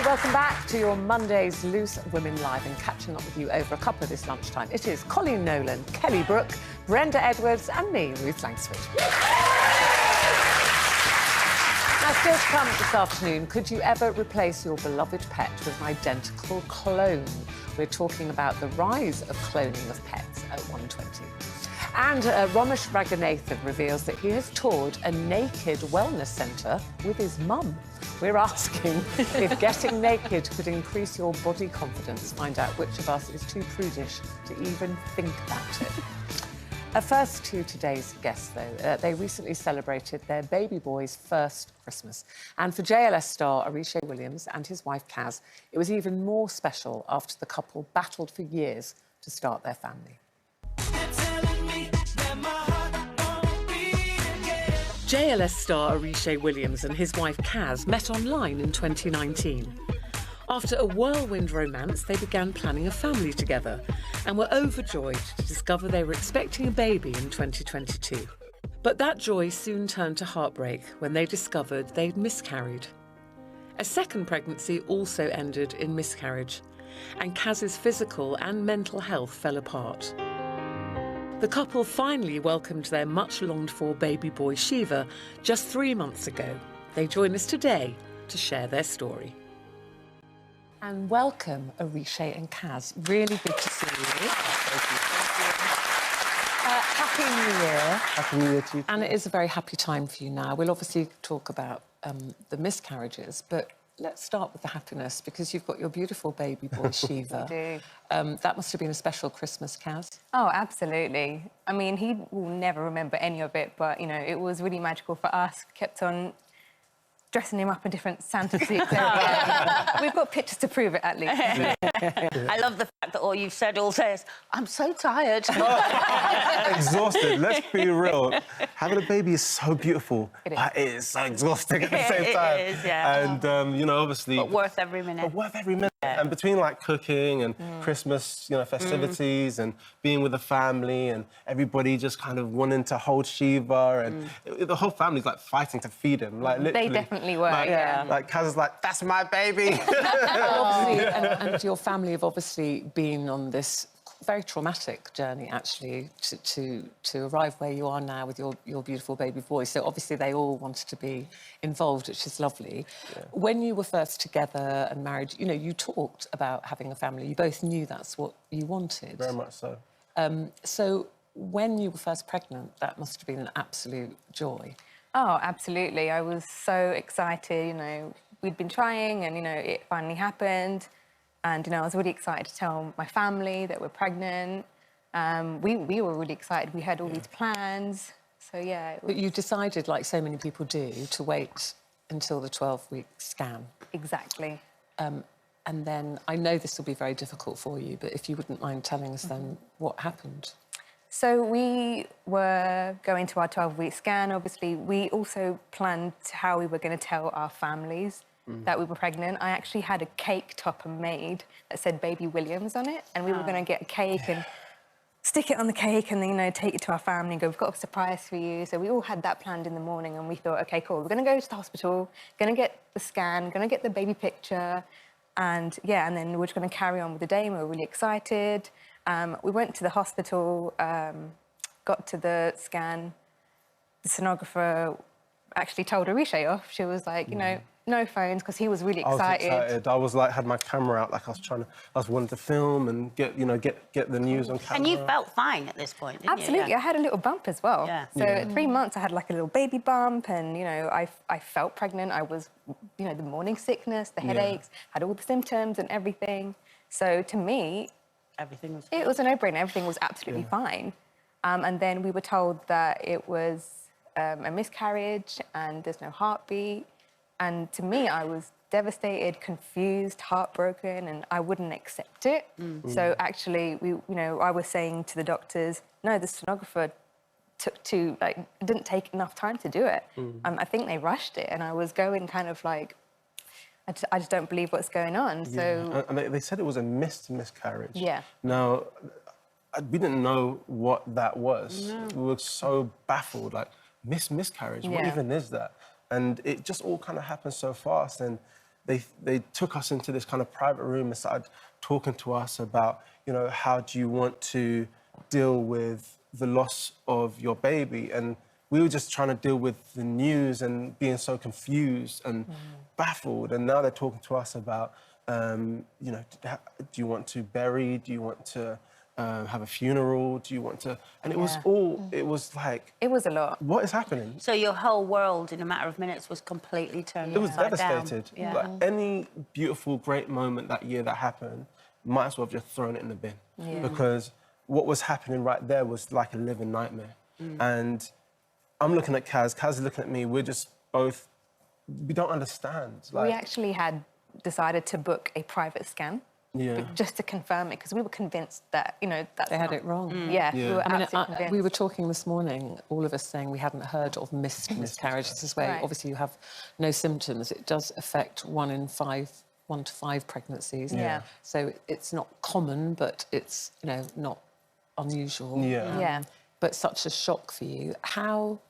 welcome back to your Monday's Loose Women Live and catching up with you over a cuppa this lunchtime. It is Colleen Nolan, Kelly Brook, Brenda Edwards and me, Ruth Langsford. Now, still to come this afternoon, could you ever replace your beloved pet with an identical clone? We're talking about the rise of cloning of pets at 1:20. And Ramesh Raghunathan reveals that he has toured a naked wellness centre with his mum. We're asking if getting naked could increase your body confidence. Find out which of us is too prudish to even think about it. First to today's guests, though. They recently celebrated their baby boy's first Christmas. And for JLS star Oritsé Williams and his wife Kazz, it was even more special after the couple battled for years to start their family. JLS star Oritsé Williams and his wife Kazz met online in 2019. After a whirlwind romance, they began planning a family together and were overjoyed to discover they were expecting a baby in 2022. But that joy soon turned to heartbreak when they discovered they'd miscarried. A second pregnancy also ended in miscarriage, and Kazz's physical and mental health fell apart. The couple finally welcomed their much-longed-for baby boy Shiva just 3 months ago. They join us today to share their story. And welcome, Oritsé and Kazz. Really good to see you. Happy New Year. Happy New Year to you. And it is a very happy time for you now. We'll obviously talk about the miscarriages, but let's start with the happiness, because you've got your beautiful baby boy, Shiva. I do. That must have been a special Christmas, Kazz. Oh, absolutely. I mean, he will never remember any of it, but, you know, it was really magical for us. Kept on dressing him up in different Santa suits. We've got pictures to prove it, at least. I love the fact that all you've said all day is, I'm so tired. Exhausted, let's be real. Having a baby is so beautiful, but it is so exhausting at the same time. It is, yeah. And, you know, obviously... But worth every minute. But worth every minute. Yeah. And between, like, cooking and Christmas, you know, festivities and being with the family and everybody just kind of wanting to hold Shiva and the whole family's, like, fighting to feed him, like, literally. They definitely were, like, yeah. Like, Kaz is like, that's my baby. And your family have obviously been on this very traumatic journey, actually, to arrive where you are now with your beautiful baby boy. So obviously they all wanted to be involved, which is lovely. Yeah. When you were first together and married, you know, you talked about having a family. You both knew that's what you wanted. Very much so. So when you were first pregnant, that must have been an absolute joy. Oh, absolutely. I was so excited, you know. We'd been trying and, you know, it finally happened. And, you know, I was really excited to tell my family that we're pregnant. We were really excited. We had all these plans. So, yeah. But you decided, like so many people do, to wait until the 12-week scan. Exactly. And then, I know this will be very difficult for you, but if you wouldn't mind telling us then what happened. So we were going to our 12-week scan. Obviously, we also planned how we were going to tell our families that we were pregnant. I actually had a cake topper made that said Baby Williams on it, and we were going to get a cake and stick it on the cake and then, you know, take it to our family and go, we've got a surprise for you. So we all had that planned in the morning, and we thought, OK, cool, we're going to go to the hospital, going to get the scan, going to get the baby picture, and, yeah, and then we're just going to carry on with the day, and we were really excited. We went to the hospital, got to the scan. The sonographer actually told Oritsé off. She was like, you know, no phones, because he was really excited. I was like, had my camera out, like I was wanting to film and get the news on camera. And you felt fine at this point, didn't Absolutely. you? Yeah. I had a little bump as well. Yeah. So at 3 months, I had like a little baby bump, and, you know, I felt pregnant. I was, you know, the morning sickness, the headaches, had all the symptoms and everything. So to me, it was a no-brainer. Everything was absolutely fine. And then we were told that it was a miscarriage and there's no heartbeat. And to me, I was devastated, confused, heartbroken, and I wouldn't accept it. So actually, I was saying to the doctors, no, the sonographer didn't take enough time to do it. I think they rushed it, and I was going kind of like, I just don't believe what's going on. So and they said it was a miscarriage. Yeah. Now, we didn't know what that was. No. We were so baffled, like, miscarriage, what even is that? And it just all kind of happened so fast. And they took us into this kind of private room and started talking to us about, you know, how do you want to deal with the loss of your baby? And we were just trying to deal with the news and being so confused and baffled. And now they're talking to us about, you know, do you want to bury? Do you want to have a funeral? Do you want to... And it was all... It was like... It was a lot. What is happening? So your whole world, in a matter of minutes, was completely turned It was upside devastated. down. Yeah. Like, any beautiful, great moment that year that happened, might as well have just thrown it in the bin. Yeah. Because what was happening right there was like a living nightmare. And I'm looking at Kaz, Kaz is looking at me, we're just both... We don't understand. Like, We actually had decided to book a private scan. Yeah. Just to confirm it, because we were convinced that, you know, that's They had not- it wrong. Yeah, we were I mean, absolutely convinced. we were talking this morning, all of us saying we hadn't heard of miscarriages as well. Right. Obviously, you have no symptoms. It does affect 1 to 5 pregnancies. Yeah. So it's not common, but it's, you know, not unusual. Yeah. Yeah. But such a shock for you. How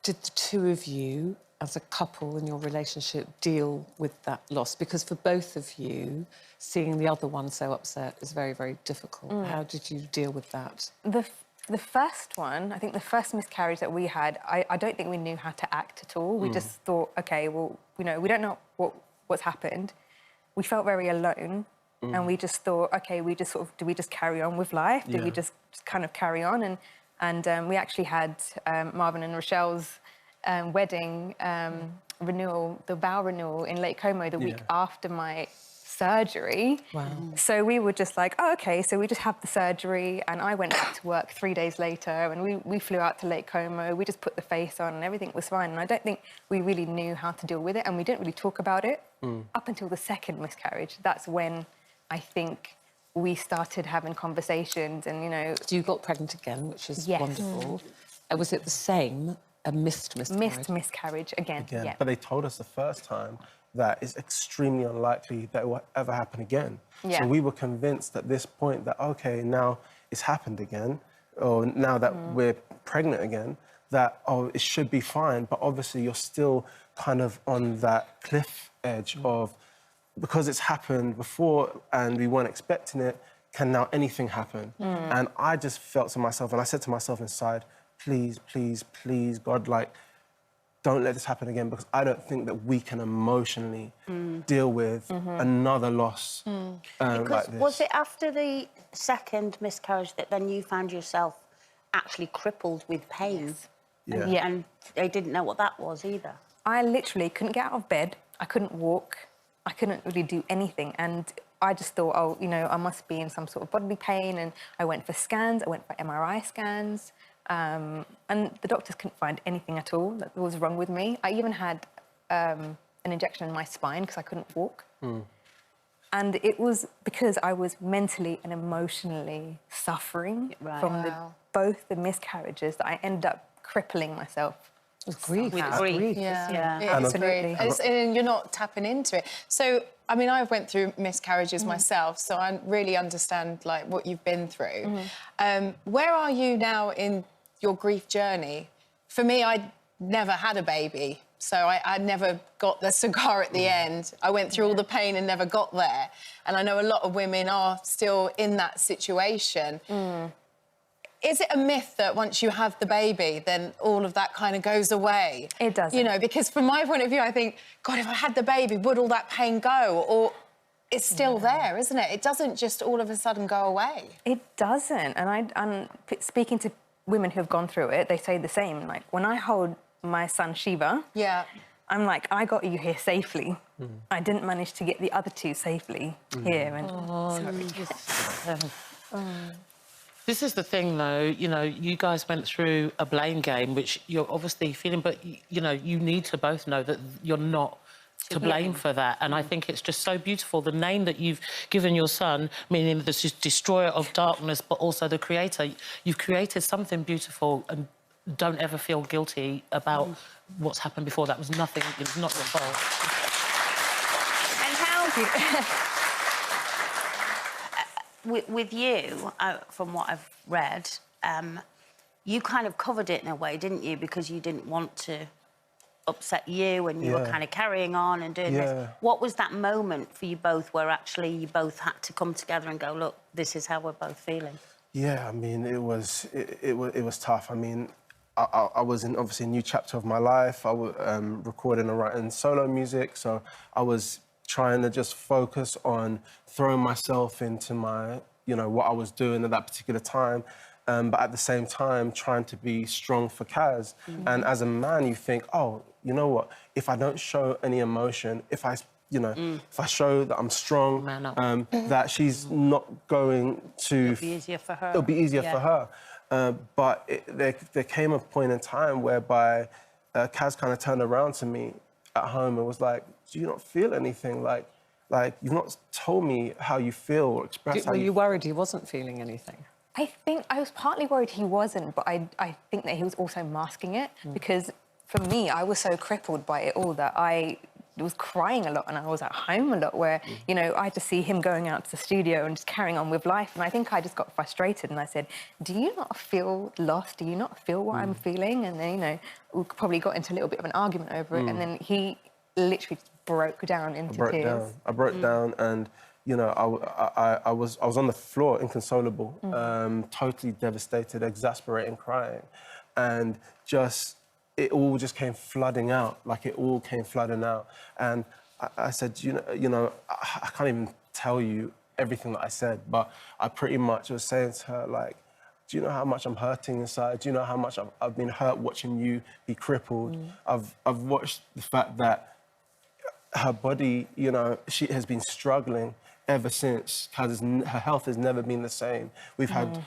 did the two of you, as a couple in your relationship, deal with that loss? Because for both of you, seeing the other one so upset is very, very difficult. How did you deal with that? The first one, I think the first miscarriage that we had, I don't think we knew how to act at all. We just thought, OK, well, you know, we don't know what's happened. We felt very alone. And we just thought, OK, we just sort of, do we just carry on with life? Do we just kind of carry on? And we actually had Marvin and Rochelle's wedding renewal, the vow renewal in Lake Como the week after my surgery. Wow. So we were just like, oh, OK, so we just have the surgery. And I went back to work 3 days later and we flew out to Lake Como. We just put the face on and everything was fine. And I don't think we really knew how to deal with it. And we didn't really talk about it up until the second miscarriage. That's when I think we started having conversations and, you know... So you got pregnant again, which is Yes. wonderful. Was it the same, a missed miscarriage? Missed miscarriage again. Yeah. But they told us the first time that it's extremely unlikely that it will ever happen again. Yeah. So we were convinced at this point that, OK, now it's happened again, or now that we're pregnant again, that, oh, it should be fine. But obviously you're still kind of on that cliff edge of, because it's happened before and we weren't expecting it, can now anything happen? And I just felt to myself, and I said to myself inside, please, please, please, God, like, don't let this happen again, because I don't think that we can emotionally deal with another loss like this. Was it after the second miscarriage that then you found yourself actually crippled with pain? Yeah. Yeah. And they didn't know what that was either? I literally couldn't get out of bed. I couldn't walk. I couldn't really do anything. And I just thought, oh, you know, I must be in some sort of bodily pain. And I went for scans. I went for MRI scans. And the doctors couldn't find anything at all that was wrong with me. I even had an injection in my spine because I couldn't walk. And it was because I was mentally and emotionally suffering from both the miscarriages that I ended up crippling myself. With grief. With grief. Yeah, Yeah. it's Absolutely. grief. And you're not tapping into it. So, I mean, I've went through miscarriages myself, so I really understand, like, what you've been through. Where are you now in your grief journey? For me, I never had a baby, so I never got the cigar at the end. I went through all the pain and never got there. And I know a lot of women are still in that situation. Is it a myth that once you have the baby, then all of that kind of goes away? It doesn't. You know, because from my point of view, I think, God, if I had the baby, would all that pain go? Or it's still there, isn't it? It doesn't just all of a sudden go away. It doesn't. And speaking to women who have gone through it, they say the same. Like, when I hold my son Shiva, Yeah. I'm like, I got you here safely. I didn't manage to get the other two safely here. And This is the thing, though, you know, you guys went through a blame game, which you're obviously feeling, but, you know, you need to both know that you're not to blame for that. And I think it's just so beautiful, the name that you've given your son, meaning the destroyer of darkness, but also the creator. You've created something beautiful, and don't ever feel guilty about what's happened before. That was nothing, it was not your fault. And how... With you, from what I've read, you kind of covered it in a way, didn't you? Because you didn't want to upset you and you were kind of carrying on and doing this. What was that moment for you both where actually you both had to come together and go, look, this is how we're both feeling? Yeah, I mean, it was tough. I mean, I was in obviously a new chapter of my life. I was recording and writing solo music, so I was trying to just focus on throwing myself into my, you know, what I was doing at that particular time, but at the same time trying to be strong for Kazz. And as a man, you think, oh, you know what? If I don't show any emotion, if I show that I'm strong, that she's not going to... It'll be easier for her. It'll be easier for her. But there came a point in time whereby Kazz kind of turned around to me at home and was like, do you not feel anything? Like you've not told me how you feel or expressed how you... Were you worried he wasn't feeling anything? I think I was partly worried he wasn't, but I think that he was also masking it because for me, I was so crippled by it all that I was crying a lot and I was at home a lot where, you know, I had to see him going out to the studio and just carrying on with life. And I think I just got frustrated and I said, do you not feel lost? Do you not feel what I'm feeling? And then, you know, we probably got into a little bit of an argument over it. And then he literally broke down into tears. I broke down and, you know, I was on the floor, inconsolable, totally devastated, exasperating, crying. And it all just came flooding out, like it all came flooding out. And I said, you know, I can't even tell you everything that I said, but I pretty much was saying to her, like, do you know how much I'm hurting inside? Do you know how much I've been hurt watching you be crippled? I've watched the fact that her body, you know, she has been struggling ever since. Her health has never been the same. We've had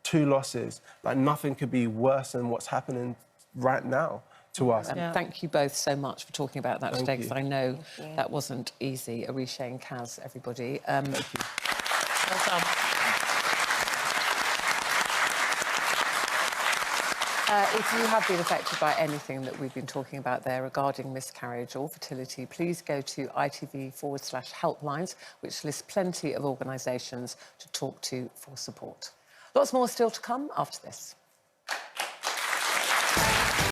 2 losses. Like, nothing could be worse than what's happening right now to us. Thank you both so much for talking about that today, because I know Thank you. that wasn't easy. Oritsé and Kazz, everybody. Thank you. Well done. If you have been affected by anything that we've been talking about there regarding miscarriage or fertility, please go to ITV/helplines, which lists plenty of organisations to talk to for support. Lots more still to come after this.